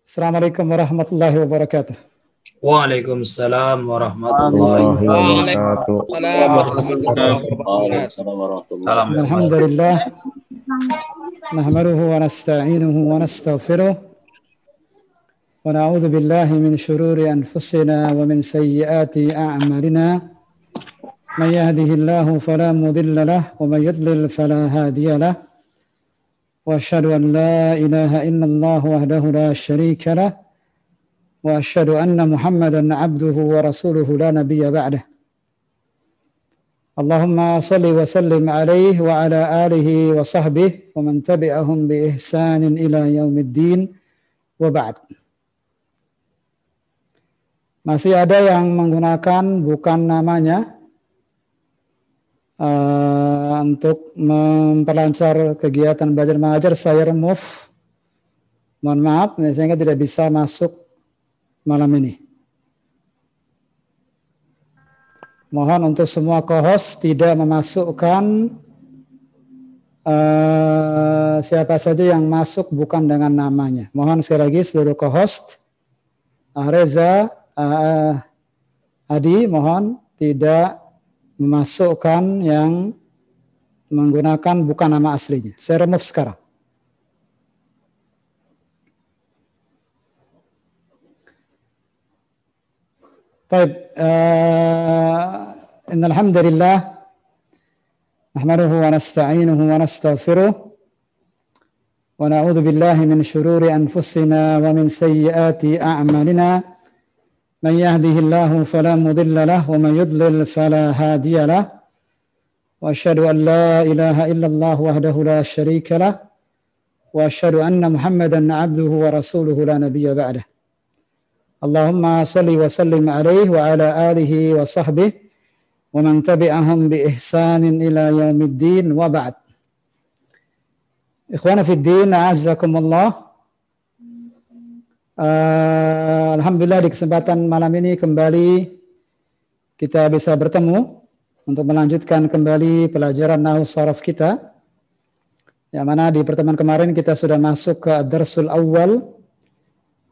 Assalamualaikum warahmatullahi wabarakatuh. Waalaikumsalam warahmatullahi wabarakatuh. Alhamdulillah. Nahmaduhu wa nasta'inuhu wa nastaghfiruh. Wa na'udzu billahi min syururi anfusina wa min sayyiati a'malina. Man yahdihillahu fala mudilla lahu wa man yudlil fala hadiya lahu. Wa asyhadu an la ilaha illallah wahdahu la syarika lahu. Wa asyhadu anna Muhammadan 'abduhu wa rasuluhu la nabiyya ba'dah. Allahumma salli wa sallim alaihi wa ala alihi wa sahbihi wa man tabi'ahum bi ihsanin ila yaumiddin wa ba'd. Masih ada yang menggunakan bukan namanya untuk memperlancar kegiatan belajar mengajar. Saya remove, mohon maaf, sehingga tidak bisa masuk malam ini. Mohon untuk semua co-host tidak memasukkan siapa saja yang masuk bukan dengan namanya. Mohon sekali lagi seluruh co-host, Reza, Adi, mohon tidak memasukkan yang menggunakan bukan nama aslinya. Saya remove sekarang. Baik, innal hamdalillah nahmaduhu wa nasta'inuhu wa nastaghfiruh wa na'udzu billahi min shururi anfusina wa min sayyiati a'malina. Man yahdihillahu fala mudilla lahu wa man yudlil fala hadiya lahu. Wa asyhadu an la ilaha illallah wahdahu la syarika lahu wa asyhadu anna Muhammadan 'abduhu wa rasuluhu la nabiyya ba'dah. Allahumma salli wa sallim alaihi wa ala alihi wa sahbihi wa man tabi'ahum bi ihsanin ila yaumiddin wa ba'd. Ikhwana fid din, a'azzakumullah. Alhamdulillah di kesempatan malam ini kembali kita bisa bertemu untuk melanjutkan kembali pelajaran nahwu sharaf kita, yang mana di pertemuan kemarin kita sudah masuk ke ad-darsul awal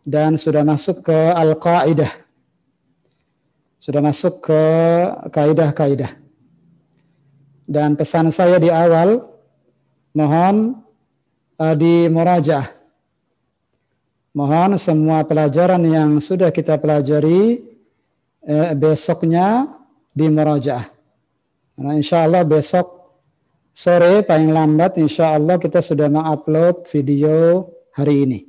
dan sudah masuk ke al-qaidah, sudah masuk ke kaidah-kaidah. Dan pesan saya di awal, mohon di murajaah. Mohon semua pelajaran yang sudah kita pelajari besoknya di murajaah. Karena insya Allah besok sore paling lambat insya Allah kita sudah mengupload video hari ini.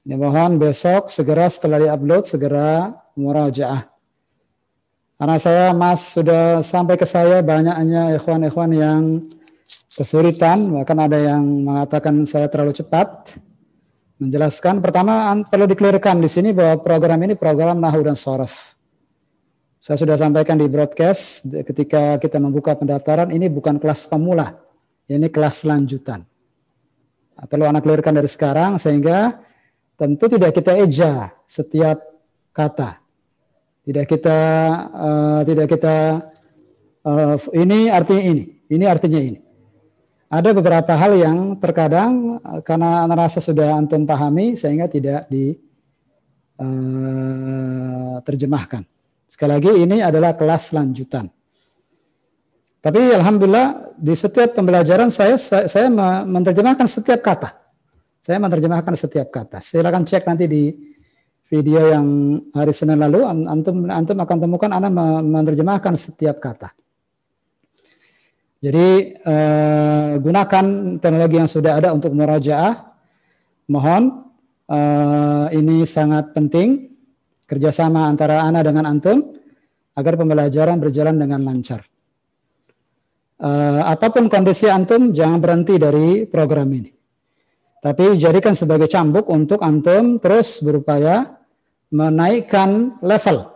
Ini mohon besok segera setelah diupload segera murajaah. Karena sudah sampai ke saya banyaknya ikhwan-ikhwan yang kesulitan, bahkan ada yang mengatakan saya terlalu cepat menjelaskan. Pertama perlu dikelirkan di sini bahwa program ini program nahwu dan sharaf. Saya sudah sampaikan di broadcast ketika kita membuka pendaftaran, ini bukan kelas pemula, ini kelas lanjutan. Perlu anak kelirkan dari sekarang sehingga tentu tidak kita eja setiap kata. Tidak kita ini artinya ini artinya ini. Ada beberapa hal yang terkadang karena rasa sudah antum pahami sehingga tidak diterjemahkan. Sekali lagi ini adalah kelas lanjutan. Tapi alhamdulillah di setiap pembelajaran saya menerjemahkan setiap kata. Saya menerjemahkan setiap kata. Silakan cek nanti di video yang hari Senin lalu, antum akan temukan ana menerjemahkan setiap kata. Jadi gunakan teknologi yang sudah ada untuk murajaah. Mohon ini sangat penting kerjasama antara ana dengan antum agar pembelajaran berjalan dengan lancar. Apapun kondisi antum jangan berhenti dari program ini. Tapi jadikan sebagai cambuk untuk antum terus berupaya menaikkan level.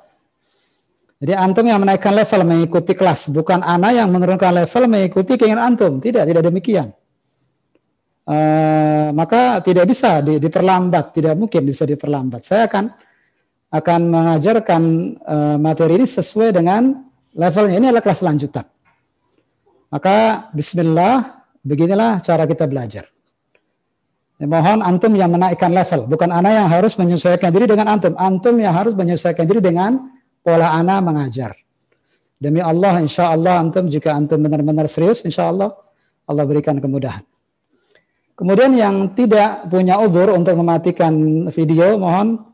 Jadi antum yang menaikkan level mengikuti kelas, bukan ana yang menurunkan level mengikuti keinginan antum. Tidak demikian. Maka tidak bisa diperlambat, tidak mungkin bisa diperlambat. Saya akan mengajarkan materi ini sesuai dengan levelnya. Ini adalah kelas lanjutan. Maka bismillah, beginilah cara kita belajar. Mohon antum yang menaikkan level, bukan ana yang harus menyesuaikan diri dengan antum. Antum yang harus menyesuaikan diri dengan pola ana mengajar. Demi Allah, insya Allah antum, jika antum benar-benar serius, insya Allah Allah berikan kemudahan. Kemudian yang tidak punya uzur untuk mematikan video, mohon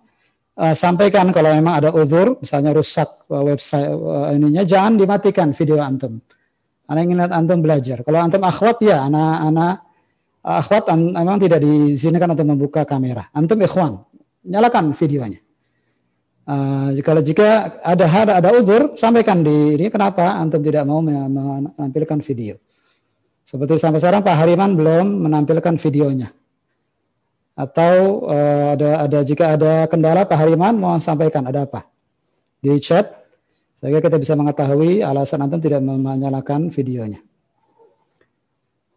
sampaikan kalau memang ada uzur, misalnya rusak website ininya, jangan dimatikan video antum. Ana ingin lihat antum belajar. Kalau antum akhwat, ya anak akhwat memang tidak diizinkan untuk membuka kamera. Antum ikhwan, nyalakan videonya. Jika ada uzur, sampaikan di ini kenapa antum tidak mau menampilkan video. Seperti sampai sekarang Pak Hariman belum menampilkan videonya. Atau jika ada kendala Pak Hariman, mohon sampaikan ada apa di chat, sehingga kita bisa mengetahui alasan antum tidak menyalakan videonya.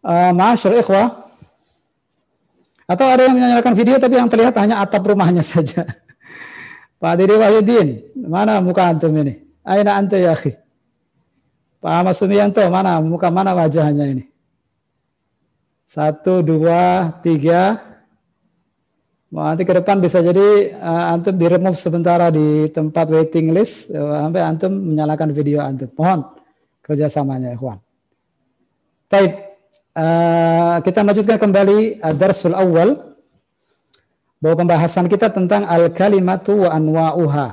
Ma'asyar ikhwah, atau ada yang menyalakan video tapi yang terlihat hanya atap rumahnya saja. Pak Diri Wahyudin, mana muka antum ini? Aina anta ya akhi? Pak Ahmad Sumiyanto, mana muka, mana wajahnya ini? 1, 2, 3. Nanti ke depan bisa jadi antum di-remove sementara di tempat waiting list sampai antum menyalakan video antum. Mohon kerjasamanya, ikhwan. Baik, kita lanjutkan kembali darsul awal, bahwa pembahasan kita tentang al-kalimatu wa anwa'uha.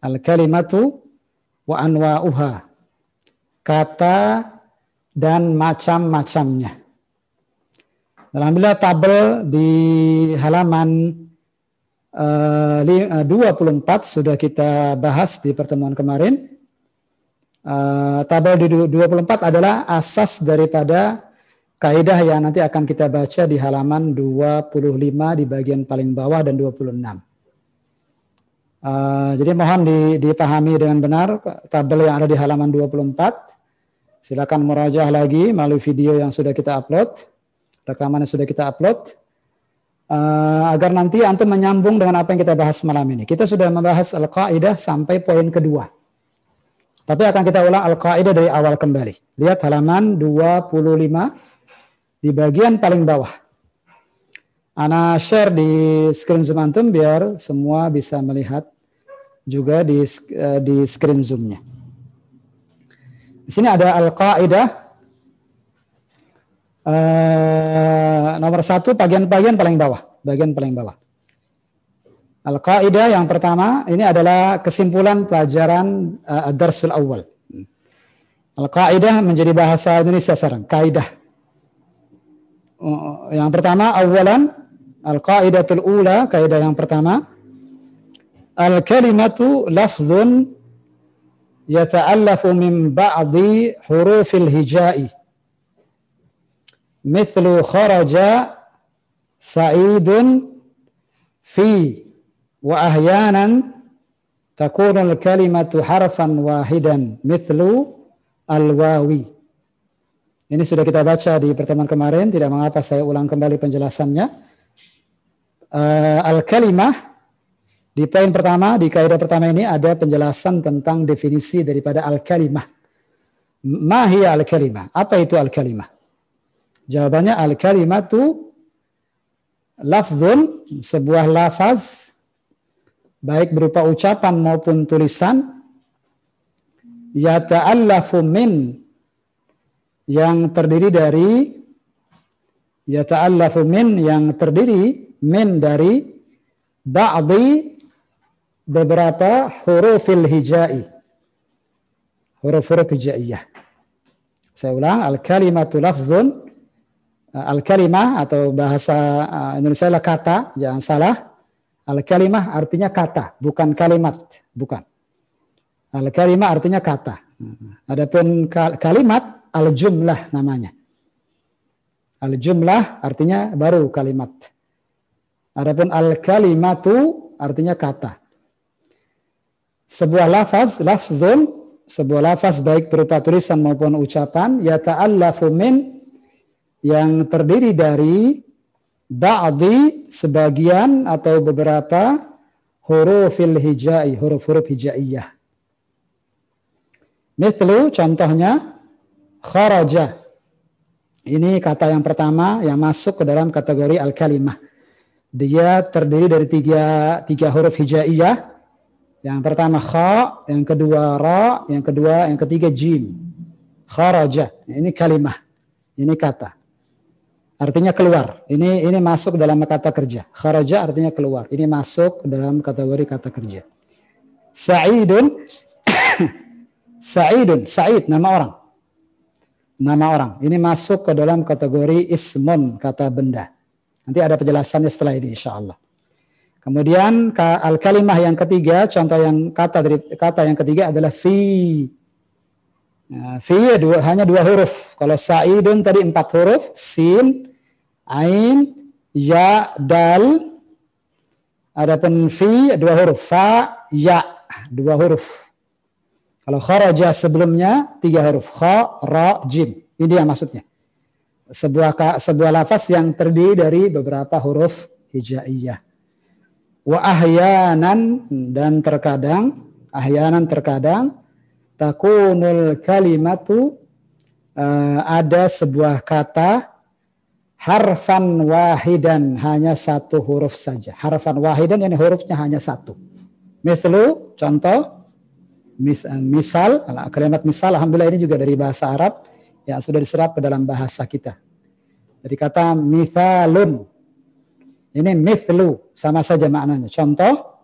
Al-kalimatu wa anwa'uha. Kata dan macam-macamnya. Alhamdulillah tabel di halaman 24 sudah kita bahas di pertemuan kemarin. Tabel di 24 adalah asas daripada kaidah yang nanti akan kita baca di halaman 25 di bagian paling bawah dan 26. Jadi mohon dipahami dengan benar tabel yang ada di halaman 24. Silakan murajaah lagi melalui video yang sudah kita upload. Rekaman yang sudah kita upload, agar nanti antum menyambung dengan apa yang kita bahas malam ini. Kita sudah membahas al-qaidah sampai poin kedua. Tapi akan kita ulang al-qaidah dari awal kembali. Lihat halaman 25 di bagian paling bawah. Ana share di screen Zoom antum biar semua bisa melihat juga di screen Zoom-nya. Di sini ada al-qaidah. Nomor 1 bagian paling bawah, Al-Qaidah yang pertama ini adalah kesimpulan pelajaran ad-darsul awal. Al-Qaidah menjadi bahasa Indonesia sekarang, kaidah. Yang pertama, awalan al-qaidatul ula, kaidah yang pertama, al-kalimatu lafzun yata'allafu min ba'di hurufil hijai. Mithlu kharaja sa'idun fi wa ahyanan takunu al-kalimatu harfan wahidan mithlu al-wawi. Ini sudah kita baca di pertemuan kemarin, tidak mengapa saya ulang kembali penjelasannya. Al-kalimah di poin pertama, di kaidah pertama ini ada penjelasan tentang definisi daripada al-kalimah. Ma hiya al-kalimah? Apa itu al-kalimah? Jawabannya al-kalimatu lafzun, sebuah lafaz baik berupa ucapan maupun tulisan, yata'allafu min, yang terdiri dari, yata'allafu min, yang terdiri min dari ba'di, beberapa hurufil hijai, huruf-huruf hijaiyah. Saya ulang, al-kalimatu lafzun, al-kalimah atau bahasa Indonesia adalah kata, jangan salah. Al-kalimah artinya kata, bukan kalimat, bukan. Al-kalimah artinya kata. Adapun kalimat, al-jumlah namanya. Al-jumlah artinya baru kalimat. Adapun al-kalimatu artinya kata. Sebuah lafaz, lafzun, sebuah lafaz baik berupa tulisan maupun ucapan, yata'allafu min, yang terdiri dari ba'di, sebagian atau beberapa hurufil hijai, huruf-huruf hijaiyah. Mithlu, contohnya kharaja. Ini kata yang pertama yang masuk ke dalam kategori al-kalimah. Dia terdiri dari tiga huruf hijaiyah. Yang pertama kha, yang kedua ra, yang ketiga jim. Kharaja. Ini kalimah. Ini kata. Artinya keluar. Ini masuk dalam kata kerja. Kharaja artinya keluar. Ini masuk dalam kategori kata kerja. Sa'idun. Sa'idun. Sa'id, nama orang. Nama orang. Ini masuk ke dalam kategori ismun, kata benda. Nanti ada penjelasannya setelah ini insya Allah. Kemudian al-kalimah yang ketiga, contoh yang kata yang ketiga adalah fi. Nah, fi hanya 2 huruf. Kalau sa'idun tadi 4 huruf, sin, ain, ya, dal. Adapun fi 2 huruf, fa, ya, 2 huruf. Kalau kharaja sebelumnya 3 huruf, kha, ra, jim. Ini yang maksudnya. Sebuah lafaz yang terdiri dari beberapa huruf hijaiyah. Wa ahyanan, dan terkadang, takunul kalimatu, ada sebuah kata harfan wahidan, hanya 1 huruf saja. Harfan wahidan, yani hurufnya hanya 1. Mithlu, contoh, misal, kalimat misal, alhamdulillah ini juga dari bahasa Arab yang sudah diserap ke dalam bahasa kita. Jadi kata mithalun, ini mithlu, sama saja maknanya. Contoh,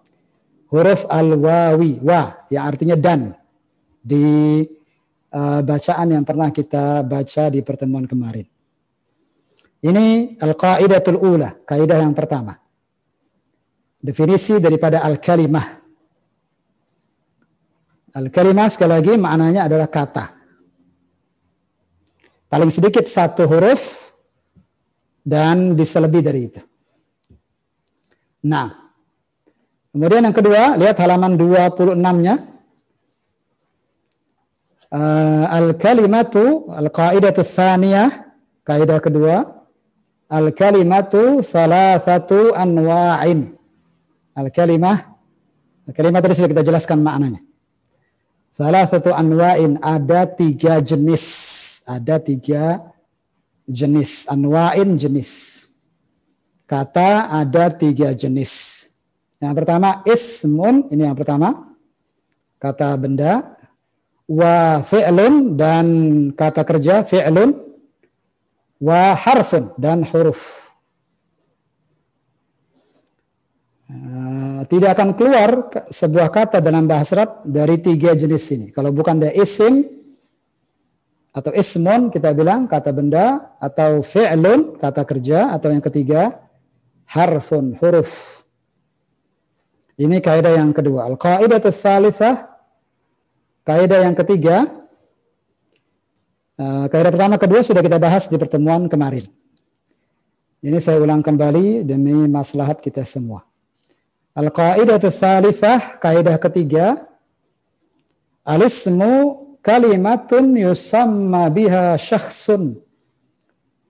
huruf al-wawi, wa, yang artinya dan, di bacaan yang pernah kita baca di pertemuan kemarin. Ini al-qaidatul ula, kaidah yang pertama. Definisi daripada al-kalimah. Al-kalimah sekali lagi maknanya adalah kata. Paling sedikit 1 huruf dan bisa lebih dari itu. Nah, kemudian yang kedua, lihat halaman 26-nya. Al-kalimatu, al-qaidatu tsaniyah, kaidah kedua. Al-kalimatu thalathatu anwa'in. Al-kalimah tadi sudah kita jelaskan maknanya. Thalathatu anwa'in, ada 3 jenis. Ada 3 jenis. Anwa'in, jenis. Kata ada 3 jenis. Yang pertama ismun, ini yang pertama. Kata benda. Wa fi'lun, dan kata kerja fi'lun. Wa harfun, dan huruf. Tidak akan keluar sebuah kata dalam bahasa Arab dari 3 jenis ini. Kalau bukan dari isim atau ismun, kita bilang kata benda, atau fi'lun, kata kerja, atau yang ketiga harfun, huruf. Ini kaidah yang kedua. Al-qaidatu tsalitsah, kaidah yang ketiga. Kaidah pertama, kedua sudah kita bahas di pertemuan kemarin. Ini saya ulang kembali demi maslahat kita semua. Al-qaidatu tsalitsah, kaidah ketiga. Al-ismu kalimatun yusamma biha syakhsun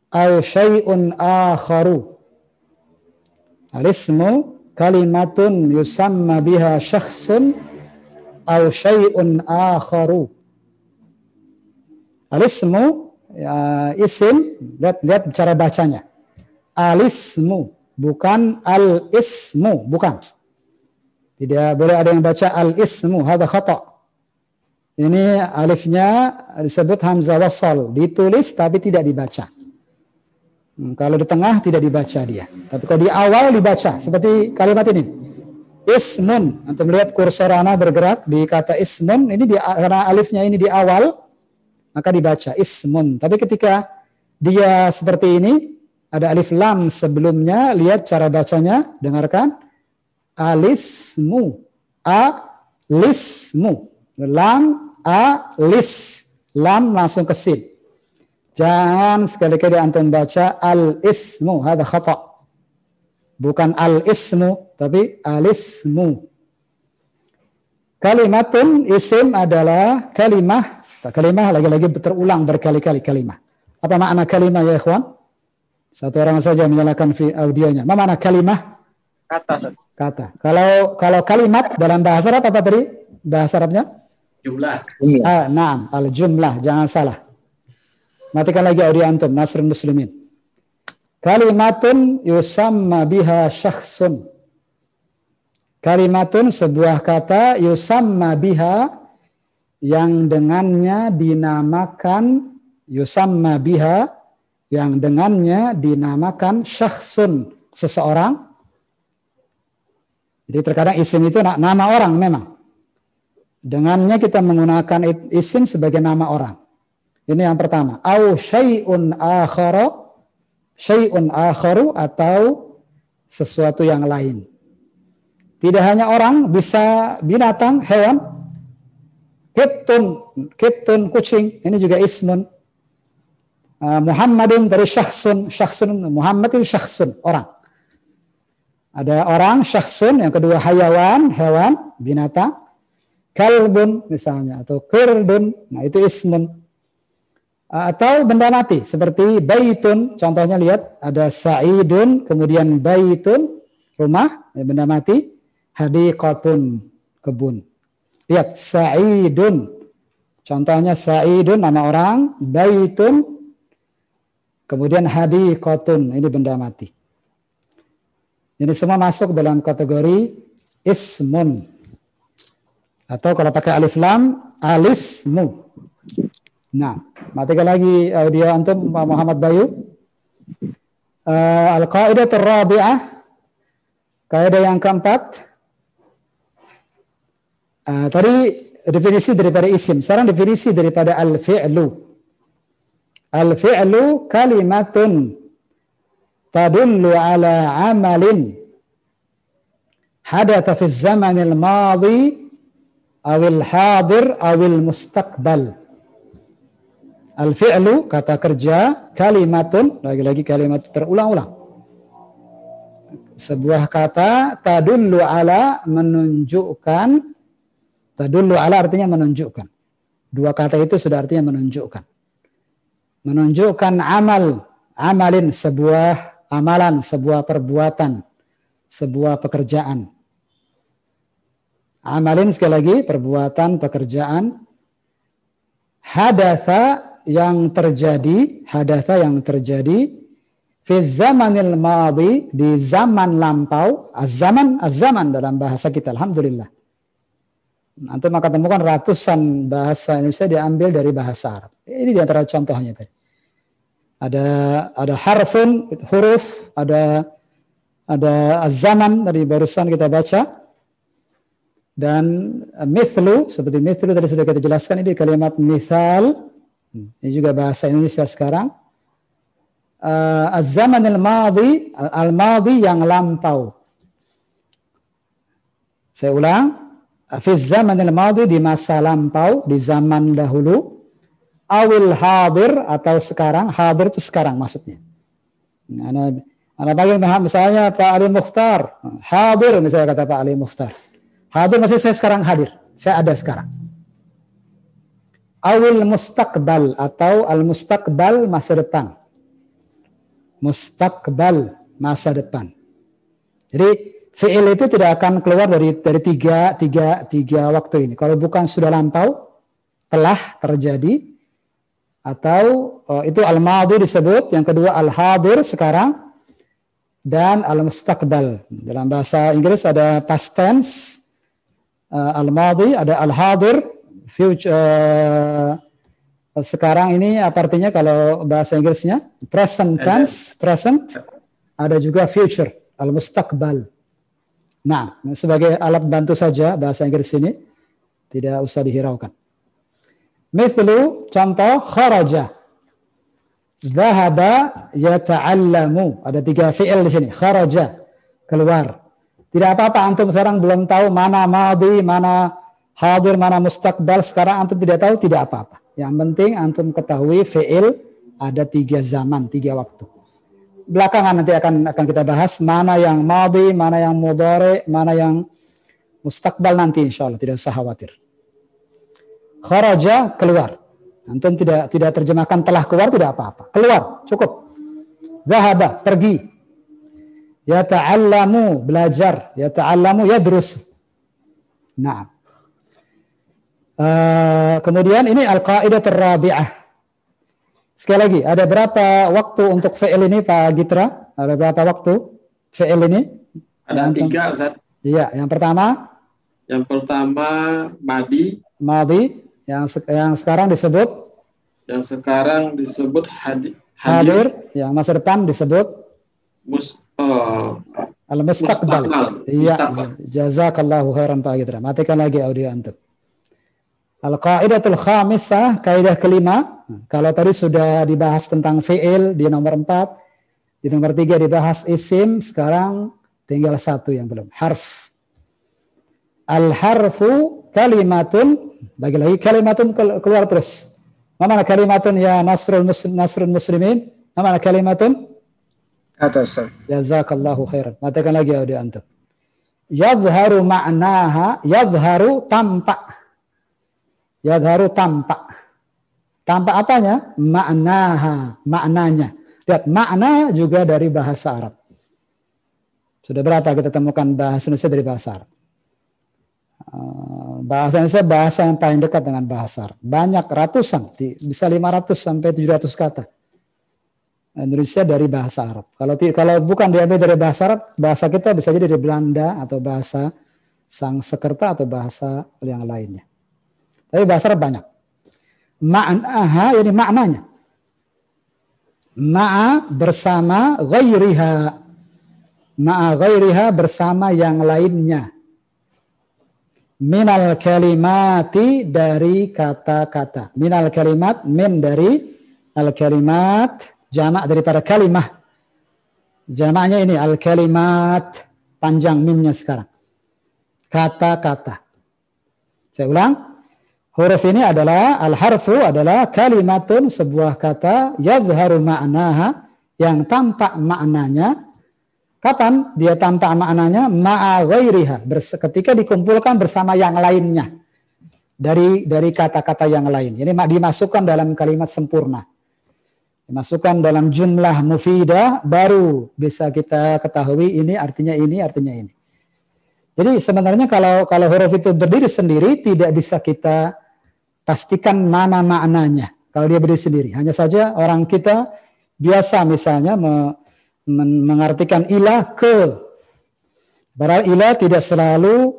aw syai'un akharu. Al-ismu kalimatun yusamma biha syakhsun aw syai'un akharu. Al-ismu, ya, isim, lihat cara bacanya. Al-ismu, bukan al-ismu, bukan. Tidak boleh ada yang baca al-ismu, hadza khata'. Ini alifnya disebut hamzah wasal, ditulis tapi tidak dibaca. Kalau di tengah tidak dibaca dia. Tapi kalau di awal dibaca, seperti kalimat ini. Ismun, antum melihat kursor ana bergerak di kata ismun, ini karena alifnya ini di awal, maka dibaca ismun. Tapi ketika dia seperti ini, ada alif lam sebelumnya, lihat cara bacanya, dengarkan. Alismu, alismu, lam, alis, lam langsung ke sin. Jangan sekali-kali antum baca al-ismu, hadza khata'. Bukan al-ismu, tapi al-ismu. Kalimatun, isim adalah kalimah. Kalimah lagi-lagi terulang berkali-kali kalimah. Apa makna kalimah ya ikhwan? Satu orang saja menyalakan audionya. Apa makna kalimah? Kata. Kalau kalimat dalam bahasa Arab apa tadi? Bahasa Arabnya? Jumlah. Naam, al-jumlah, jangan salah. Matikan lagi audio antum, Nasrul Muslimin. Kalimatun yusamma biha syakhsun. Kalimatun sebuah kata yusamma biha yang dengannya dinamakan, yusamma biha yang dengannya dinamakan syakhsun, seseorang. Jadi terkadang isim itu nama orang memang. Dengannya kita menggunakan isim sebagai nama orang. Ini yang pertama. Au syai'un akharu atau sesuatu yang lain. Tidak hanya orang, bisa binatang, hewan. Kittun, kucing. Ini juga ismun. Muhammadun dari syakhsun. Muhammad itu syakhsun, orang. Ada orang, syakhsun. Yang kedua hayawan, hewan, binatang. Kalbun misalnya. Atau kirdun. Nah itu ismun. Atau benda mati. Seperti baitun. Contohnya lihat. Ada sa'idun. Kemudian baitun. Rumah. Benda mati. Hadiqatun, kebun. Lihat, sa'idun. Contohnya sa'idun, nama orang. Baitun. Kemudian hadiqatun, ini benda mati. Ini semua masuk dalam kategori ismun. Atau kalau pakai alif lam, alismu. Nah, matikan lagi audio antum, Pak Muhammad Bayu. Al-Qaidah Rabi'ah. Kaidah yang keempat. Tadi definisi daripada isim. Sekarang definisi daripada al-fi'lu. Al-fi'lu kalimatun tadullu ala amalin hadatha fi zamanil madhi awil hadir awil mustaqbal. Al-fi'lu, kata kerja, kalimatun, lagi-lagi kalimat terulang-ulang. Sebuah kata tadullu ala, menunjukkan. Tadullu ala artinya menunjukkan. Dua kata itu sudah artinya menunjukkan. Menunjukkan amalin, sebuah amalan, sebuah perbuatan, sebuah pekerjaan. Amalin sekali lagi, perbuatan, pekerjaan. Hadatha yang terjadi, fi zamanil madhi, di zaman lampau. Az-zaman dalam bahasa kita, alhamdulillah. Antum akan temukan ratusan bahasa Indonesia diambil dari bahasa Arab. Ini di antara contohnya tadi. Ada harfun, huruf, ada az-zaman dari barusan kita baca. Dan mithlu, seperti mithlu tadi sudah kita jelaskan, ini kalimat mithal. Ini juga bahasa Indonesia sekarang. Az-zaman al-madhi, al-madhi yang lampau. Saya ulang. Fi zaman al-madhi, di masa lampau, di zaman dahulu. Awil hadir, atau sekarang. Hadir itu sekarang maksudnya. Anda panggil misalnya Pak Ali Mukhtar. Hadir misalnya kata Pak Ali Mukhtar. Hadir maksudnya saya sekarang hadir. Saya ada sekarang. Awil mustaqbal, atau al-mustaqbal, masa depan. Mustaqbal, masa depan. Jadi fi'il itu tidak akan keluar dari tiga waktu ini. Kalau bukan sudah lampau, telah terjadi, atau itu al-madhi disebut. Yang kedua al-hadir, sekarang, dan al-mustaqbal. Dalam bahasa Inggris ada past tense, al-madhi, ada al-hadir, future. Sekarang ini apa artinya kalau bahasa Inggrisnya? Present tense, present. Ada juga future, al-mustaqbal. Nah, sebagai alat bantu saja bahasa Inggris ini, tidak usah dihiraukan. Mithlu, contoh, kharaja. Zahaba yata'allamu. Ada 3 fi'il di sini. Kharaja, keluar. Tidak apa-apa, antum sekarang belum tahu mana madhi, mana hadir, mana mustaqbal. Sekarang antum tidak tahu, tidak apa-apa. Yang penting antum ketahui fi'il ada 3 zaman, 3 waktu. Belakangan nanti akan kita bahas mana yang madhi, mana yang mudhari, mana yang mustaqbal nanti insyaallah, tidak usah khawatir. Kharaja, keluar. Antum tidak terjemahkan telah keluar, tidak apa-apa. Keluar, cukup. Zahaba, pergi. Yata'allamu, belajar. Yata'allamu, yadrus. Nah. Kemudian ini al-qaidah rabi'ah. Sekali lagi, ada berapa waktu untuk fi'il ini Pak Gitra? Ada berapa waktu fi'il ini? Ada 3, Ustaz. Iya, yang pertama? Yang pertama madi. Madi, yang sekarang disebut? Yang sekarang disebut hadir. Yang masa depan disebut? Al-mustaqbal. Iya, jazakallahu khairan Pak Gitra. Matikan lagi audio antum. Al-qaidatul khamisah, kaidah kelima. Kalau tadi sudah dibahas tentang fi'il di nomor 4, di nomor 3 dibahas isim, sekarang tinggal satu yang belum, harf. Al-harfu kalimatun, lagi-lagi kalimatun keluar terus. Mana kalimatun ya nasrul muslimin? Mana kalimatun? Atas. Jazakallahu khairan. Matikan lagi audio antum. Yadhharu ma'naha, yadhharu tampak. Yadhharu tampak. Tampak apanya? Ma'naha, maknanya. Lihat, makna juga dari bahasa Arab. Sudah berapa kita temukan bahasa Indonesia dari bahasa Arab? Bahasa Indonesia bahasa yang paling dekat dengan bahasa Arab. Banyak, ratusan, bisa 500 sampai 700 kata. Indonesia dari bahasa Arab. Kalau bukan diambil dari bahasa Arab, bahasa kita bisa jadi dari Belanda atau bahasa Sanskerta atau bahasa yang lainnya. Tapi bahasa Arab banyak. Ma'naha, ini maknanya. Ma'a bersama ghairiha. Ma'a ghairiha bersama yang lainnya. Minal kalimati dari kata-kata. Minal kalimat, min dari al-kalimat, jamak daripada kalimah. Jamaknya ini al-kalimat, panjang mimnya sekarang. Kata-kata. Saya ulang. Huruf ini adalah, al-harfu adalah kalimatun, sebuah kata, yadhharu ma'naha, yang tampak maknanya. Kapan dia tampak maknanya? Ma'a ghairiha, ketika dikumpulkan bersama yang lainnya. Dari kata-kata yang lain. Ini dimasukkan dalam kalimat sempurna. Dimasukkan dalam jumlah mufidah, baru bisa kita ketahui ini artinya ini, artinya ini. Jadi sebenarnya kalau huruf itu berdiri sendiri, tidak bisa kita pastikan mana maknanya. Kalau dia berdiri sendiri. Hanya saja orang kita biasa misalnya mengartikan ilah ke. Padahal ilah tidak selalu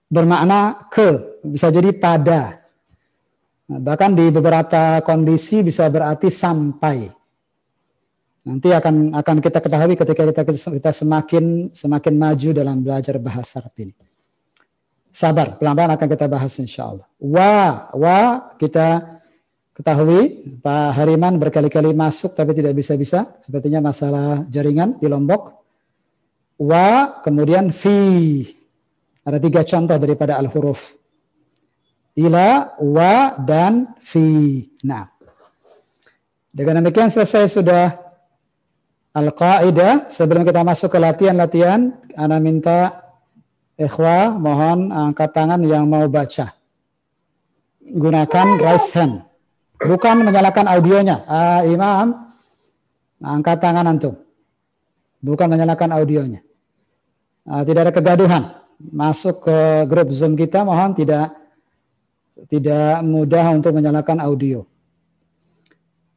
bermakna ke. Bisa jadi pada. Bahkan di beberapa kondisi bisa berarti sampai. Nanti akan kita ketahui ketika kita semakin maju dalam belajar bahasa Arab ini. Sabar, pelan-pelan akan kita bahas insya Allah. Wa kita ketahui Pak Hariman berkali-kali masuk tapi tidak bisa-bisa. Sepertinya masalah jaringan di Lombok. Wa, kemudian fi. Ada 3 contoh daripada al-huruf. Ila, wa, dan fi. Nah, dengan demikian selesai sudah al-qaidah. Sebelum kita masuk ke latihan-latihan, ana minta ikhwah, mohon angkat tangan yang mau baca. Gunakan raise hand. Bukan menyalakan audionya. Imam, angkat tangan antum. Bukan menyalakan audionya. Tidak ada kegaduhan. Masuk ke grup Zoom kita, mohon tidak mudah untuk menyalakan audio.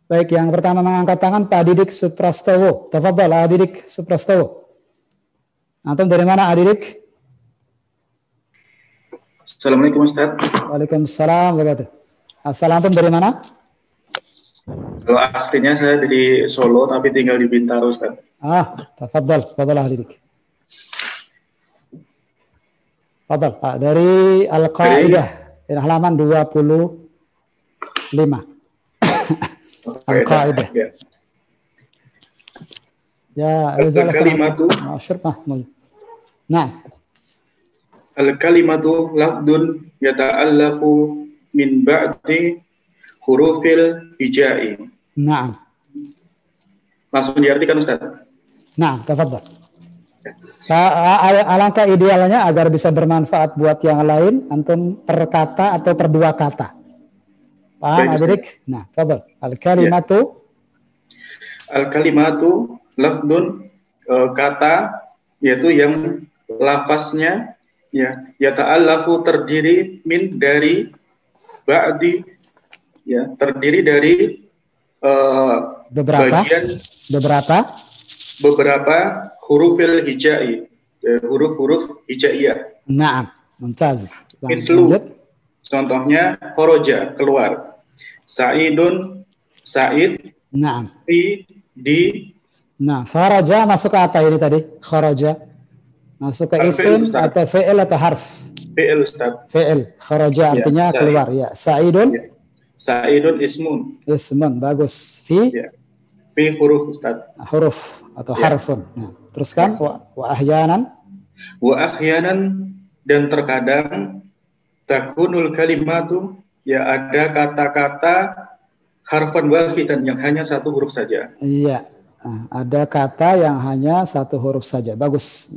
Baik, yang pertama mengangkat tangan Pak Didik Suprastowo. Tafadhal, Didik Suprastowo. Antum dari mana, Didik? Assalamualaikum Ustaz. Waalaikumsalam warahmatullahi wabarakatuh. Asal antum dari mana? Kalau aslinya saya dari Solo tapi tinggal di Bintaro Ustaz. Tafadhal Didik. Tafadhal, dari Al-Qaidah, halaman 25. Al-Qaidah. Ya, al-kalimatu. Nah. Al-kalimatu lafdun yata'allafu min ba'di hurufil hijai. Naam. Langsung diartikan Ustaz. Nah, tafadhal. Alangkah idealnya agar bisa bermanfaat buat yang lain, antum per kata atau per 2 kata. Paham, Adik? Nah, tafadhal. Al-kalimatu. Al-kalimatu lafdun, kata, yaitu yang lafaznya ya ta'allafu terdiri min dari ba'di, ya terdiri dari Beberapa hurufil hijai, huruf-huruf hijaiyah. Naam, mumtaz. Mitlu, contohnya khoroja, keluar. Sa'idun, Sa'id. Naam. Di. Nah, kharaja masuk ke apa ini tadi? Kharaja masuk ke isim atau fi'il atau harf? Fi'il, Ustaz. Fi'il. Kharaja artinya keluar, ya. Sa'idun. Ya. Sa'idun ismun. Ismun, bagus. Fi? Ya. Fi huruf, Ustaz. Huruf atau harfun. Nah, teruskan wa ahyanan. Wa ahyanan, dan terkadang takunul kalimatu, ya ada kata-kata harfan wahidan yang hanya satu huruf saja. Iya. Nah, ada kata yang hanya satu huruf saja. Bagus.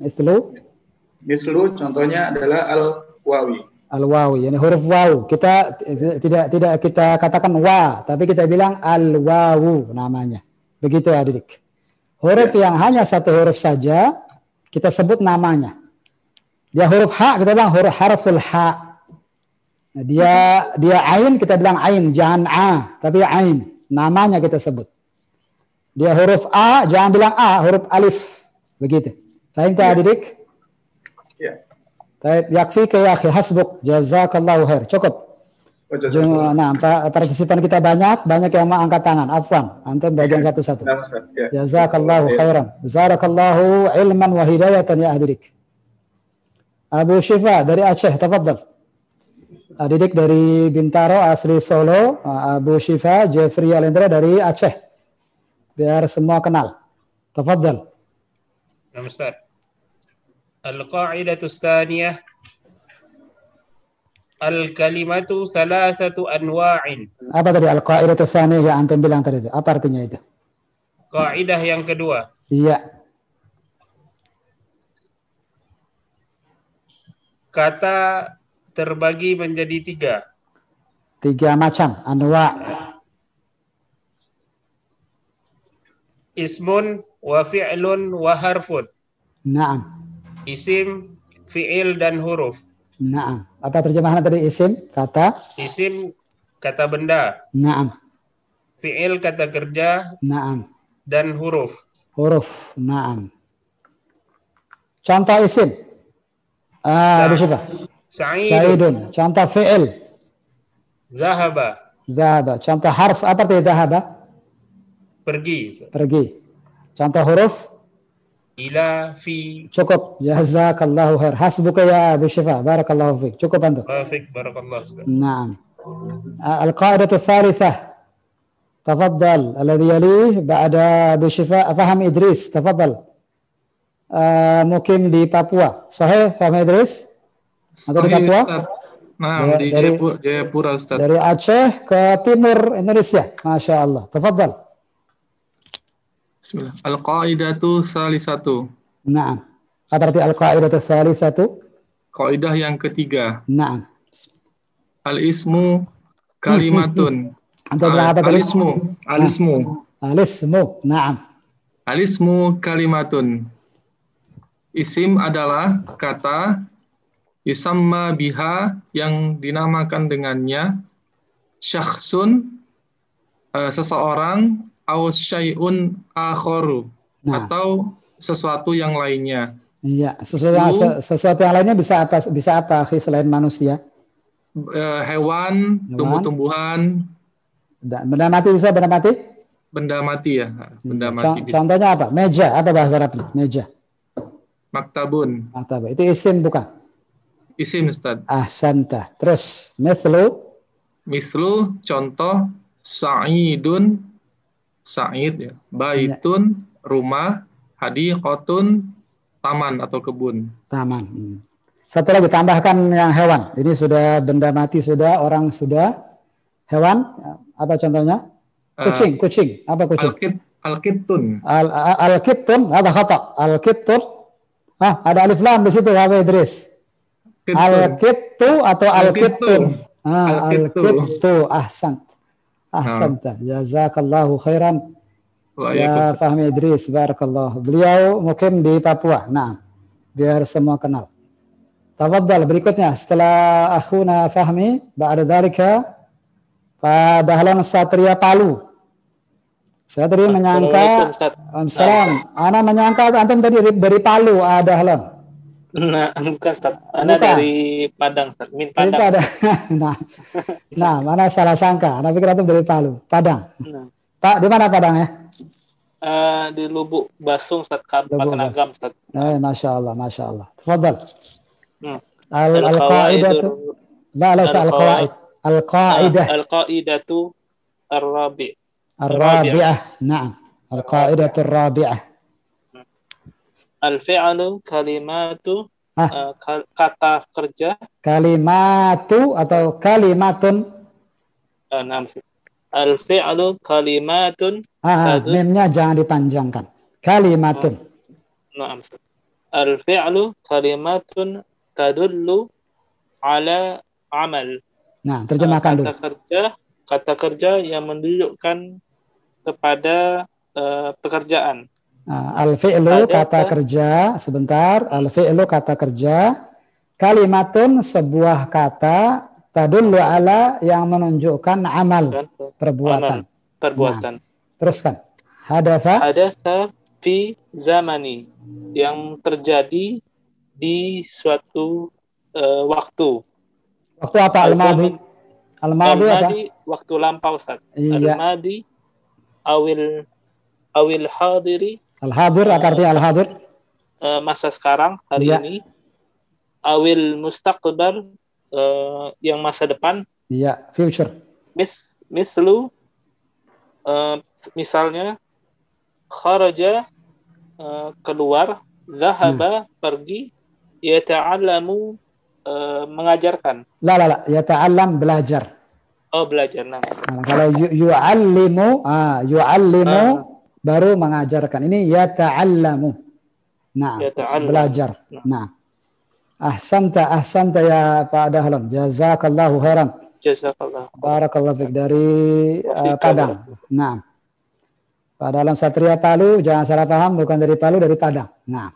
Mislu contohnya adalah al-wawi. Al-wawi, yani huruf waw. Kita tidak kita katakan wa, tapi kita bilang al-wawu namanya. Begitu adik. Huruf yang hanya satu huruf saja kita sebut namanya. Dia huruf ha, kita bilang huruf harful ha. Nah, dia ain, kita bilang ain, jangan a, tapi ain. Namanya kita sebut. Dia huruf a, jangan bilang a, huruf alif. Begitu. Fahim tak adik? Ya. Baik, yakfika ya akhi, hasbuk, jazakallahu khair. Cukup. Nah, partisipan kita banyak yang mau angkat tangan. Afwan, antum bagian satu-satu. Jazakallahu khairan. Jazarakallahu ilman wa hidayatan ya ahdidik. Abu Syifa dari Aceh, tafadhal. Adik dari Bintaro, asli Solo. Abu Syifa, Jeffrey Alendra dari Aceh. Biar semua kenal. Tafadhal. Nah, Ustaz. Al-qa'idatu tsaniyah al-kalimatu salasatu anwa'in. Apa tadi al-qa'idatu tsaniyah yang antum bilang tadi itu? Apa artinya itu? Kaidah yang kedua. Iya. Kata terbagi menjadi tiga. Tiga macam anwa'. Ismun wa fi'lun wa harfun. Naam. Isim, fi'il, dan huruf. Naam. Apa terjemahan tadi? Isim, kata. Isim, kata benda. Naam. Fi'il, kata kerja. Naam. Dan huruf. Huruf. Naam. Contoh isim. Abu Syifa. Sa'idun. Contoh fi'il. Zahaba. Zahaba. Contoh harf. Apa artinya zahaba? Pergi. Pergi. Contoh huruf. Ila, fi. Cukup. Jazakallahu khair. Hasbuka ya Abu Syifa. Barakallahu fiik. Cukup antum. Barakallahu. Naam. Al-qa'idatu tsalitsah. Tafadhal. Alladhi yalih ba'da Abu Syifa. Faham Idris. Tafadhal. Mukim di Papua. Sahih Faham Idris? Atau di Papua? Nah, di Jayapura, Ustaz. Dari Aceh ke timur Indonesia. Masya Allah. Tafadhal. Al-qaidatu salisatu. Naam. Apa arti al-qaidatu salisatu? Kaidah yang ketiga. Naam. Al-ismu kalimatun. Al-ismu. Naam. Al-ismu kalimatun. Isim adalah kata yusamma biha yang dinamakan dengannya syakhsun seseorang au syai'un akharu atau sesuatu yang lainnya. Iya, sesuatu yang lainnya bisa apa selain manusia? Hewan, tumbuh-tumbuhan. Benda mati bisa benda mati? Benda mati ya, benda mati. Contohnya apa? Meja, apa bahasa Arabnya? Meja. Maktabun. Maktabun. Itu isim bukan? Isim, Ustaz. Ahsanta. Terus mithlu contoh sa'idun, sa'id ya. Baitun, rumah, hadiqatun, taman atau kebun. Taman. Satu lagi tambahkan yang hewan. Ini sudah benda mati sudah, orang sudah. Hewan apa contohnya? Kucing. Apa kucing? Al-kittun. Al-kittun, ada kata. Al-kittun. Ada alif lam di situ, Pak Idris. Al-kittu atau al-kittun? Al-kittu. Ahsanta. Jazakallahu khairan. Ya Fahmi Idris, barakallah. Beliau mukim di Papua. Nah, biar semua kenal. Tafadhal berikutnya setelah akhuna Fahmi, ba'da dzalika Pak Dahlan Satria Palu. Saya tadi menyangka, Salam. Ana menyangka antum tadi dari Palu, ada halam. Nah, bukan Ustaz. Ana Bukan. dari Padang, Ustaz. Min Dari Padang. Padang. nah, mana salah sangka. Ana pikir antum dari Palu, Padang. Nah, Pak, di mana Padang ya? di Lubuk Basung, Ustaz, Kabupaten Lubuk Agam, Ustaz. Masya Allah, Masya Allah. Tafadhal. Hmm. Al-qaidatu. La, laysa al-qawaid. Al-qaidah. Al-qaidatu ar-rabi'. Ar-rabi'ah. Na'am. Al-qaidatu ar-rabi'ah. Al-fi'lu kalimatu kata kerja. Kalimatu atau kalimatun. Nah, al-fi'lu kalimatun. Mimnya jangan dipanjangkan. Kalimatun. Nah, al-fi'lu kalimatun tadullu ala amal. Nah, terjemahkan dulu. Kata kerja yang menunjukkan kepada pekerjaan. Al-fi'lu kata kerja, sebentar. Al-fi'lu kata kerja. Kalimatun sebuah kata tadullu ala yang menunjukkan amal, perbuatan. Perbuatan. Nah, teruskan. Hadatha fi zamani, yang terjadi di suatu waktu. Waktu apa? Al-madhi. Al-madhi apa? Waktu lampau, Ustaz. Iya. Al-madhi awil hadiri. Al-hadir, apa artinya al-hadir? Masa sekarang, hari ini. Awil mustaqbal, yang masa depan. Iya, future. Mislu, misalnya, kharaja, keluar, zahaba, pergi, yata'allamu, mengajarkan. La, yata'allam, belajar. Oh, belajar. Nah, kalau yu'allimu, baru mengajarkan. Ini yata'allamu. Nah, belajar. Nah. Ahsanta ya Pak Dahlan. Jazakallahu khairan. Jazakallah. Barakallahu fiik dari Padang. Nah. Pak Dahlan Satria Palu, jangan salah paham, bukan dari Palu, dari Padang. Nah.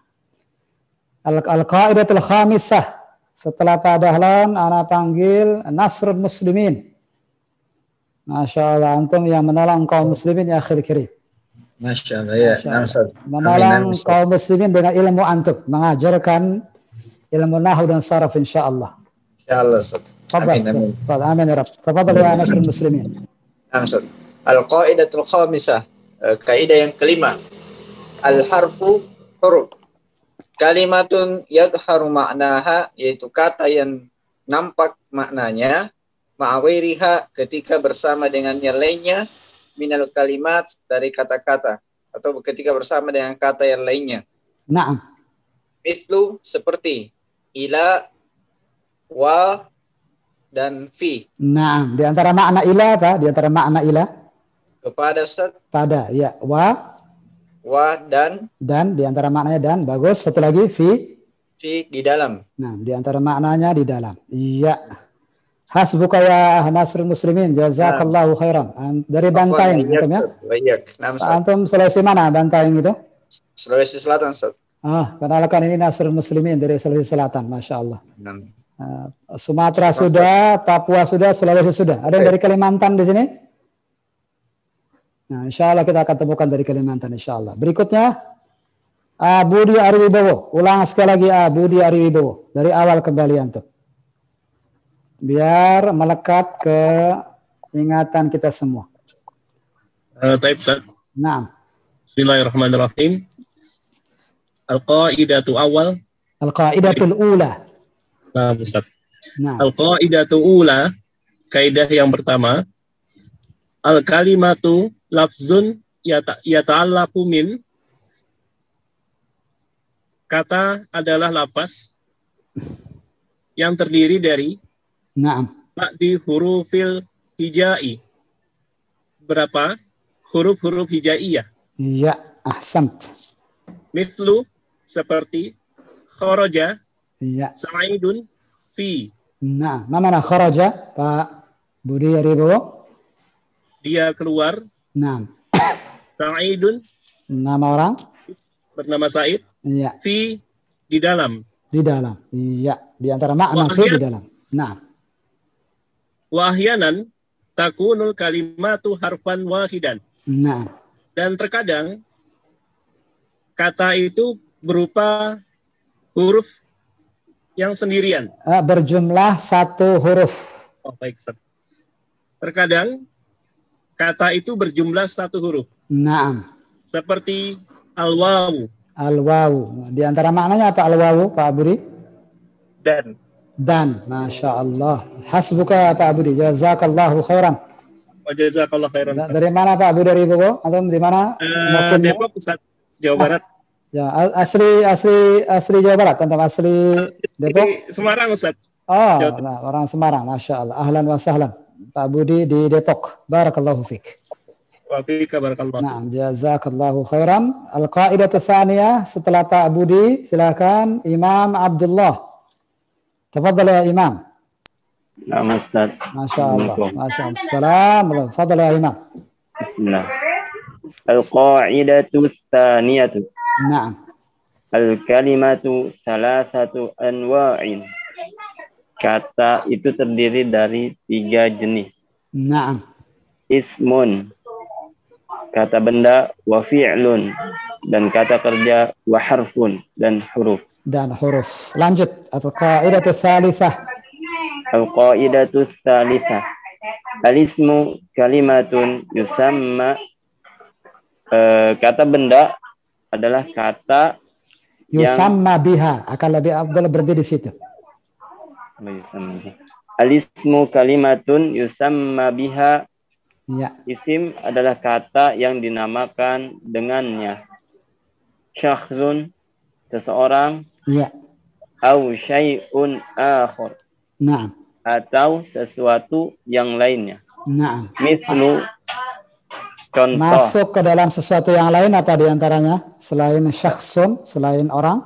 Al-qaidatul khamisah. Setelah Pak Dahlan, ana panggil Nasrul Muslimin. Masya Allah, antum yang menolong kaum muslimin ya akhir kirim. Masya Allah, ya. Menolong kaum muslimin dengan ilmu antum, mengajarkan ilmu nahwu dan saraf insyaallah. Insyaallah, Ustaz. Amin, amin. Amin ya Rabb. Tafadhal ya Nasrul Muslimin. Ustaz. Al-qaidatul khamisah, kaidah yang kelima. Al-harfu huruf. Kalimatun yadharu ma'naha, yaitu kata yang nampak maknanya, ma'awiriha, ketika bersama dengan yang lainnya, minal kalimat, dari kata-kata, atau ketika bersama dengan kata yang lainnya. Naam. Mislu, seperti ila, wa, dan fi. Naam. Di antara makna ila apa? Di antara makna ila? Kepada, Ustaz. Pada, ya. Wa, dan. Dan, di antara maknanya dan. Bagus. Satu lagi, fi. Fi, di dalam. Nah, di antara maknanya di dalam. Iya. Hasbuka ya Nasrul Muslimin, jazakallahu khairan. Dari Bantaeng, antum ya? Antum Sulawesi mana Bantaeng itu? Sulawesi Selatan, Ustaz. Kenalkan ini Nasrul Muslimin dari Sulawesi Selatan, Masya Allah. Sumatera sudah, Papua sudah, Sulawesi sudah. Ada yang dari Kalimantan di sini? Nah, insya Allah kita akan temukan dari Kalimantan, insya Allah. Berikutnya, Budi Ariwibowo. Ulang sekali lagi, Budi Ariwibowo. Dari awal kembali antum. Biar melekat ke ingatan kita semua. Taib, Ustaz. Naam. Bismillahirrahmanirrahim. Al-qaidatu awal. Al-qaidatul ula. Nah, Ustaz. Nah. Al-qaidatu ula, kaidah yang pertama. Al-kalimatu lafzun yata'allaku min. Kata adalah lafaz yang terdiri dari di hurufil hijai. Berapa huruf-huruf hijaiyah? Iya, ahsant. Mithlu, seperti kharaja, iya. Sa'idun, fi. Nah, mana kharaja, Pak Budi Ariwibowo? Dia keluar. Nah. Sa'idun, nama orang? Bernama Sa'id. Iya. Fi, di dalam. Di dalam, iya. Di antara makna fi di dalam. Nah. Wahyanan takunul kalimatu harfan wahidan. Nah. Dan terkadang kata itu berupa huruf yang sendirian. Berjumlah satu huruf. Oh, baik, Ustaz. Terkadang kata itu berjumlah satu huruf. Naam. Seperti al-wawu. Al-wawu. Di antara maknanya apa al-wawu, Pak Budi? Dan. Masya Allah. Hasbuka Pak Budi. Jazakallahu khairan. Jazakallahu khairan. Dari mana Pak Budi, dari Bogor? Atau di mana? Depok, Ustaz. Jawa Barat. Ya, asli Jawa Barat, tentang asli Depok. Ini Semarang, Ustaz. Oh, nah, orang Semarang, Masya Allah. Ahlan wa sahlan. Pak Budi di Depok. Barakallahu fiik. Wa fika barakallahu. Nah, jazakallahu khairan. Al-qaidah tsaniyah, setelah Pak Budi, silakan Imam Abdullah. Tafadhal ya Imam. Naam Ustaz. Masya Allah. Masya Allah. Assalamualaikum. Tafadhal ya Imam. Bismillah. Al-qa'idatu tsaniyatu. Naam. Al-kalimatu salasatu anwa'in. Kata itu terdiri dari 3 jenis. Naam. Ismun, kata benda, wa fi'lun, dan kata kerja, wa harfun, dan huruf. Dan huruf. Lanjut. Al-qa'idatu tsalitsah. Al-qa'idatu tsalitsah. Al-ismu kalimatun yusamma. Kata benda adalah kata yusamma biha. Akan lebih afdal berdiri di situ. Al-ismu kalimatun yusamma biha. Ya. Isim adalah kata yang dinamakan dengannya. Syakhsun, seseorang. Ya. Au syai'un akhar. Naam. Atau sesuatu yang lainnya. Naam. Mislu, contoh. Masuk ke dalam sesuatu yang lain apa diantaranya? Selain syakhsun, selain orang?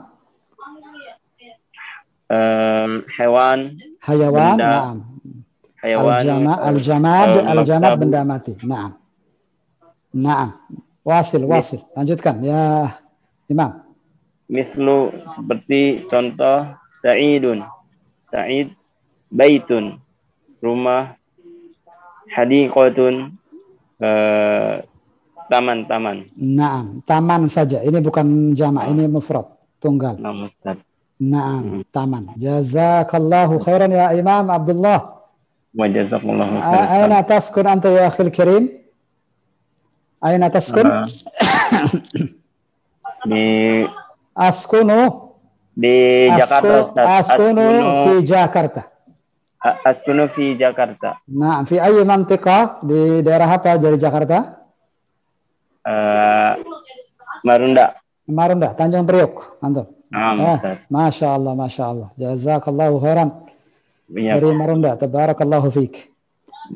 Hewan. Hayawan. Benda. Naam. Hayawan. Al-jamad benda mati. Naam. Naam. Wasil. Lanjutkan ya Imam. Mislu, seperti contoh, Sa'idun. Sa'id, baitun, rumah, hadiqatun, taman-taman. Naam, taman saja. Ini bukan jamak, ini mufrad, tunggal. Naam, Ustaz. Naam, taman. Jazakallahu khairan ya Imam Abdullah. Wa jazakallahu khairan. Aina taskun anta ya akhil karim? Aina taskun? Di Askunu di Jakarta, Ustaz. Askunu fi Jakarta. Askunu fi Jakarta. Nah, fi ayi mantiqah, di daerah apa dari Jakarta? Marunda. Marunda, Tanjung Priok, antum. Ustaz. Masya Allah. Jazakallahu khairan. Ya. Dari Marunda, tabarakallahu fiik.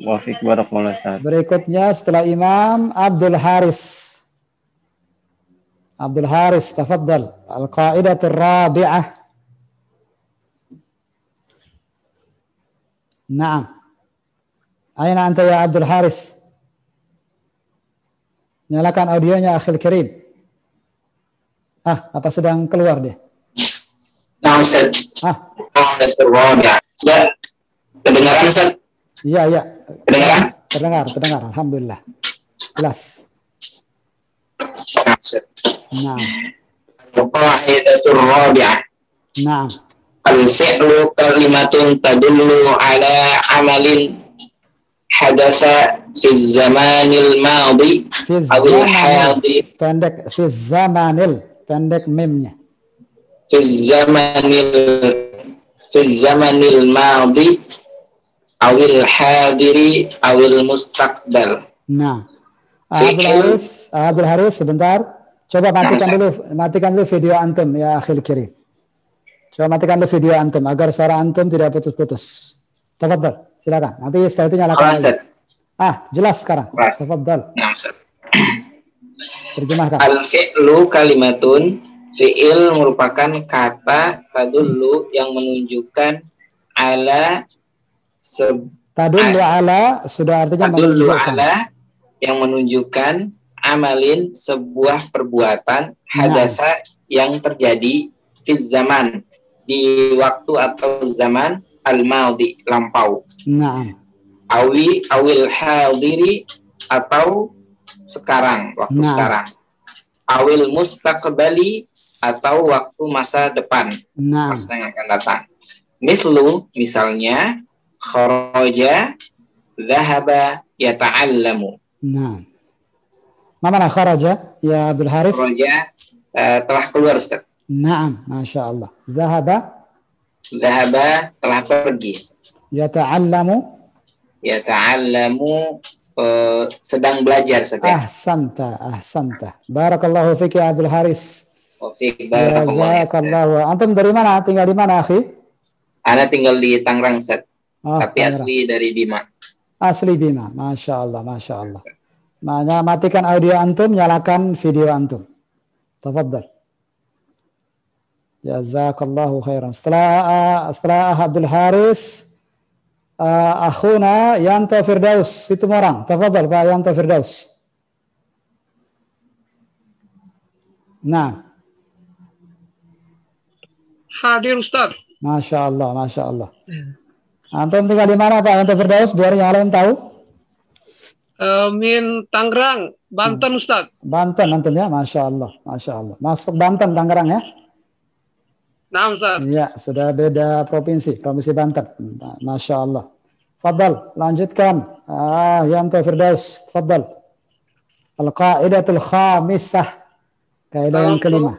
Wa fiik barakallahu, Ustaz. Berikutnya setelah Imam Abdul Haris. Abdul Haris, tafaddal. Al-qa'idatul rabi'ah. Naam. Aina anta ya Abdul Haris? Nyalakan audionya akhil karim. Apa sedang keluar dia? Nah, Ustaz. Ya. Kedengaran, Ustaz? Iya. Kedengaran? Terdengar. Alhamdulillah. Jelas. Nah. Al-qa'idatul rabi'ah. Naam. Al-fi'lu kalimatun tadullu ala amalin hadatsa fi zamanil madi awil hadir. Pendek fi zamanil, pendek mimnya. Fi zamanil madi awil hadiri awil mustaqbal. Nah, Abdul Haris sebentar. Coba matikan dulu video antum ya akhil kirim. Coba matikan dulu video antum agar suara antum tidak putus-putus. Tafadhal, silakan. Nanti setelah itu nyalakan lagi. Jelas sekarang. Tafadhal. Terjemahkan. Al-fi'lu kalimatun. Fi'il merupakan kata tadullu yang menunjukkan ala tadullu ala sudah artinya tadullu menunjukkan. Ala yang menunjukkan amalin sebuah perbuatan hadasa yang terjadi fi zaman di waktu atau zaman al-madi lampau. Naam. Awil hadiri atau sekarang, waktu Nah. sekarang. Awil mustaqbali atau waktu masa depan, Nah. masa yang akan datang. Mithlu, misalnya, kharaja, dhahaba, yata'allamu. Nah. Ma mana kharaja ya Abdul Haris? Kharaja telah keluar, Ustaz. Naam, Masya Allah. Dhahaba Dhahaba telah pergi. yata'allamu. Yata'allamu sedang belajar, Ustaz. Ahsanta. Barakallahu fiki ya Abdul Haris. Jazakallahu. Antum dari mana? Tinggal di mana, akhi? Ana tinggal di Tangerang, Ustaz. Oh, Tapi Tangerang. asli dari Bima. Asli Bima. Masya Allah. Matikan audio antum, nyalakan video antum. Tafadhal. Jazakallahu khairan. Setelah Abdul Haris, akhuna Yanto Firdaus, Situmorang. Tafadhal Pak Yanto Firdaus. Nah. Hadir Ustaz. Masya Allah. Antum tinggal di mana Pak Yanto Firdaus? Biar yang lain tahu. Min Tangerang, Banten Ustaz. Banten antum ya, Masya Allah. Masuk Banten, Tangerang ya? Nah Ustaz. Iya, sudah beda provinsi Banten. Masya Allah. Fadal, lanjutkan. Yanto Firdaus, fadal. Al-Qa'idatul Khamisah. Kaidah yang kelima.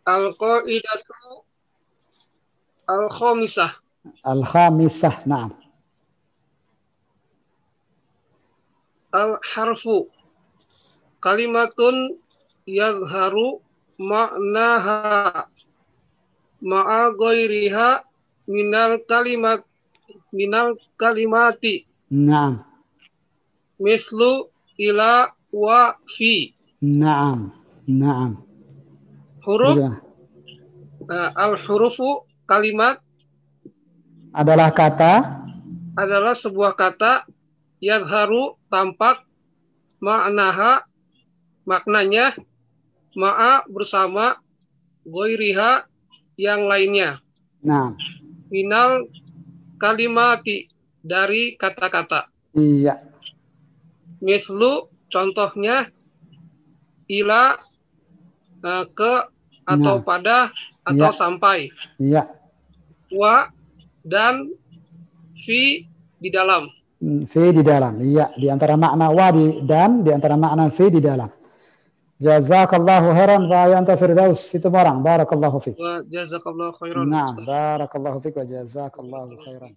Al-Qa'idatul Al-Khamisah. Al-Khamisah, na'am. Al-harfu kalimatun yadharu ma'naha ma'a ghairiha minal kalimati. Naam. Mislu ila wa fi. Naam. Huruf al-hurufu kalimat adalah sebuah kata yadharu tampak maknanya ma'a bersama ghairiha yang lainnya. Nah. Minal kalimati dari kata-kata. Iya. Mislu contohnya ila ke atau pada atau sampai. Iya. Wa dan fi di dalam. Fi di dalam. Iya, di antara makna wa dan di antara makna fi di dalam. Jazakallahu khairan wa Yanto Firdaus. Itu orang. Barakallahu fiik. Wa jazakallahu khairan. Nah, barakallahu fiik wa jazakallahu khairan.